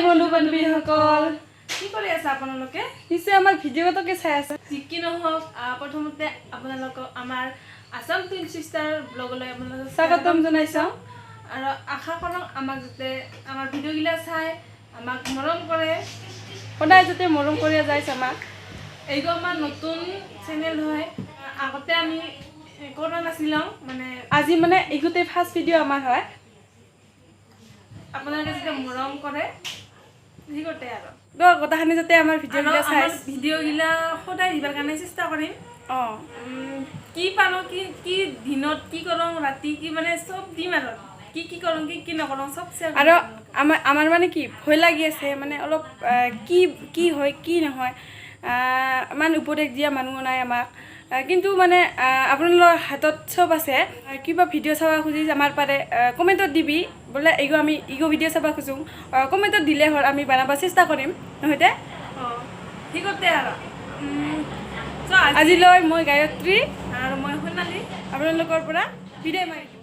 বন্ধু বান্ধৱীসকল কি কৰি আছে আপোনালোকে নিশ্চয় আমাৰ ভিডিঅ'টোকে চাই আছে কি নহওক প্ৰথমতে আপোনালোকক আমাৰ আসাম টুইন সিস্টাৰ ব্লগলৈ আপোনালোকক স্বাগতম জনাইছো আৰু আশা কৰোঁ আমাক যাতে আমাৰ ভিডিঅ'গিলা চাই আমাক মৰম কৰে সদায় যাতে মৰম কৰি যায় আমাক এইটো আমাৰ নতুন চেনেল হয় আগতে আমি কৰা নাছিলোঁ মানে আজি মানে এইটোতে ফাৰ্ষ্ট ভিডিঅ' আমাৰ হয় আপোনালোকে যাতে মৰম কৰে সেইগতে আৰু গোটাখিনি যাতে আমাৰ ভিডিঅ'গিলা চাই ভিডিঅ'গিলা সদায় দিবৰ কাৰণে চেষ্টা কৰিম অঁ কি পাৰোঁ কি দিনত কি কৰোঁ ৰাতি কি মানে চব দিম আৰু কি কৰোঁ কি নকৰোঁ চব শ্বেয়াৰ আৰু আমাৰ মানে কি ভয় লাগি আছে মানে অলপ কি হয় কি নহয় ইমান উপদেশ দিয়া মানুহ নাই আমাক কিন্তু মানে আপোনালোকৰ হাতত চব আছে কিবা ভিডিঅ' চাব খুজি আমাৰ পাৰে কমেণ্টত দিবি বোলে আমি ভিডিঅ' চাব খোজোঁ কমেণ্টত দিলে হ'ল আমি বনাব চেষ্টা কৰিম নহয়তে সেইগতে আৰু আজিলৈ মই গায়ত্ৰী আৰু মই সোণালী আপোনালোকৰ পৰা বিদায় মাৰিম